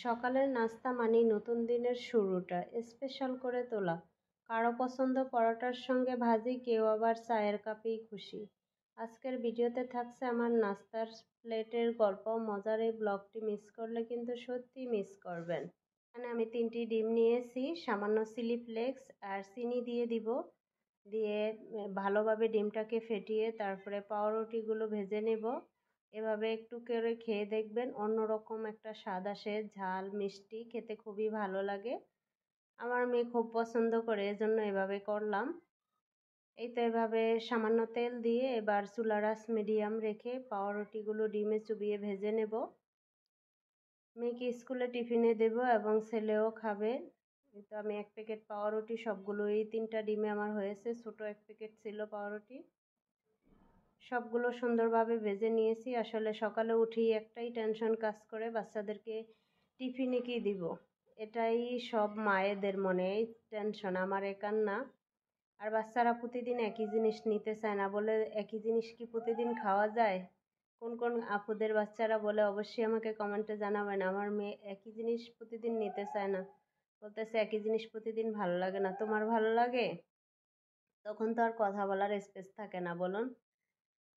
সকালের নাস্তা মানেই নতুন দিনের শুরুটা স্পেশাল করে তোলা। কারো পছন্দ পরোটার সঙ্গে ভাজি, কেউ আবার চায়ের কাপেই খুশি। আজকের ভিডিওতে থাকছে আমার নাস্তার প্লেটের গল্প। মজার এই ব্লগটি মিস করলে কিন্তু সত্যিই মিস করবেন। এখানে আমি 3টি ডিম নিয়েছি, সামান্য চিলি ফ্লেক্স আর চিনি দিয়ে দিব। দিয়ে ভালোভাবে ডিমটাকে ফেটিয়ে তারপরে পাউরুটিগুলো ভেজে নেব। এভাবে একটু করে খেয়ে দেখবেন, অন্যরকম একটা স্বাদ আসে, ঝাল মিষ্টি, খেতে খুবই ভালো লাগে। আমার মেয়ে খুব পছন্দ করে, এজন্য এভাবে করলাম। এই তো এভাবে সামান্য তেল দিয়ে এবার চুলার আঁচ মিডিয়াম রেখে পাউরুটিগুলো ডিমে চুবিয়ে ভেজে নেব। মেয়েকে স্কুলে টিফিনে দেব এবং ছেলেও খাবে। তো আমি 1 প্যাকেট পাউরুটি, সবগুলোই 3টা ডিমে আমার হয়েছে, ছোট 1 প্যাকেট ছিল পাউরুটি। সবগুলো সুন্দরভাবে ভেজে নিয়েছি। আসলে সকালে উঠেই একটাই টেনশন কাজ করে, বাচ্চাদেরকে টিফিনে কি দিব, এটাই সব মায়েদের মনে টেনশন, আমার একার না। আর বাচ্চারা প্রতিদিন একই জিনিস নিতে চায় না, বলে একই জিনিস কি প্রতিদিন খাওয়া যায়? কোন কোন আপুদের বাচ্চারা বলে অবশ্যই আমাকে কমেন্টে জানাবেন। আমার মেয়ে একই জিনিস প্রতিদিন নিতে চায় না, বলতেছে একই জিনিস প্রতিদিন ভালো লাগে না। তোমার ভালো লাগে? তখন তো আর কথা বলার স্পেস থাকে না, বলুন।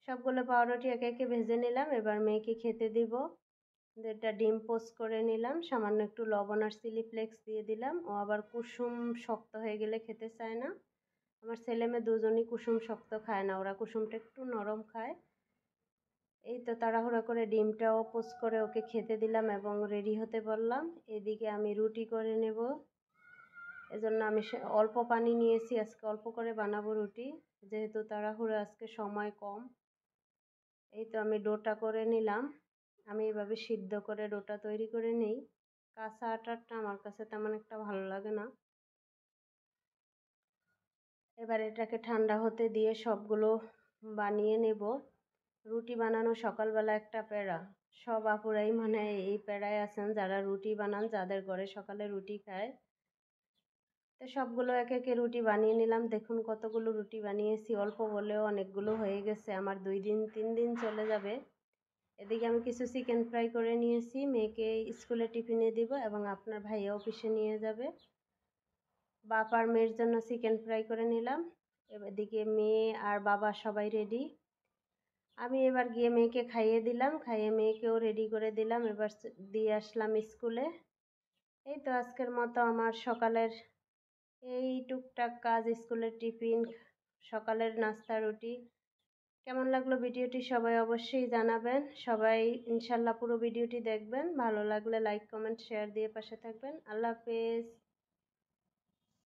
সবগুলো পাউরুটি একে একে ভেজে নিলাম, এবার মেয়েকে খেতে দিব। 2টা ডিম পোস্ট করে নিলাম, সামান্য একটু লবণ আর চিলি ফ্লেক্স দিয়ে দিলাম। ও আবার কুসুম শক্ত হয়ে গেলে খেতে চায় না। আমার ছেলে মেয়ে দুজনই কুসুম শক্ত খায় না, ওরা কুসুমটা একটু নরম খায়। এই তো তাড়াহুড়া করে ডিমটাও পোস্ট করে ওকে খেতে দিলাম এবং রেডি হতে বললাম। এদিকে আমি রুটি করে নেব, এজন্য আমি অল্প পানি নিয়েছি, আজকে অল্প করে বানাবো রুটি, যেহেতু তাড়াহুড়ো, আজকে সময় কম। এই তো আমি ডোটা করে নিলাম। আমি এভাবে সিদ্ধ করে ডোটা তৈরি করে নেই। কাঁচা আটাটা আমার কাছে তেমন একটা ভালো লাগে না। এবার এটাকে ঠান্ডা হতে দিয়ে সবগুলো বানিয়ে নেব। রুটি বানানো সকালবেলা একটা প্যারা। সব আপুরাই মানে এই প্যারায় আছেন যারা রুটি বানান, যাদের ঘরে সকালে রুটি খায়। তো সবগুলো একে একে রুটি বানিয়ে নিলাম। দেখুন কতগুলো রুটি বানিয়েছি, অল্প বলেও অনেকগুলো হয়ে গেছে, আমার 2 দিন 3 দিন চলে যাবে। এদিকে আমি কিছু চিকেন ফ্রাই করে নিয়েছি, মেয়েকে স্কুলে টিফিনে দিব এবং আপনার ভাইয়া অফিসে নিয়ে যাবে। বাপ আর মেয়ের জন্য চিকেন ফ্রাই করে নিলাম। এদিকে মেয়ে আর বাবা সবাই রেডি। আমি এবার গিয়ে মেয়েকে খাইয়ে দিলাম, খাইয়ে মেয়েকেও রেডি করে দিলাম, এবার দিয়ে আসলাম স্কুলে। এই তো আজকের মতো আমার সকালের এই টুকটাক কাজ, স্কুলের টিফিন, সকালের নাস্তা, রুটি। কেমন লাগলো ভিডিওটি সবাই অবশ্যই জানাবেন। সবাই ইনশাল্লাহ পুরো ভিডিওটি দেখবেন, ভালো লাগলে লাইক কমেন্ট শেয়ার দিয়ে পাশে থাকবেন। আল্লাহ হাফেজ।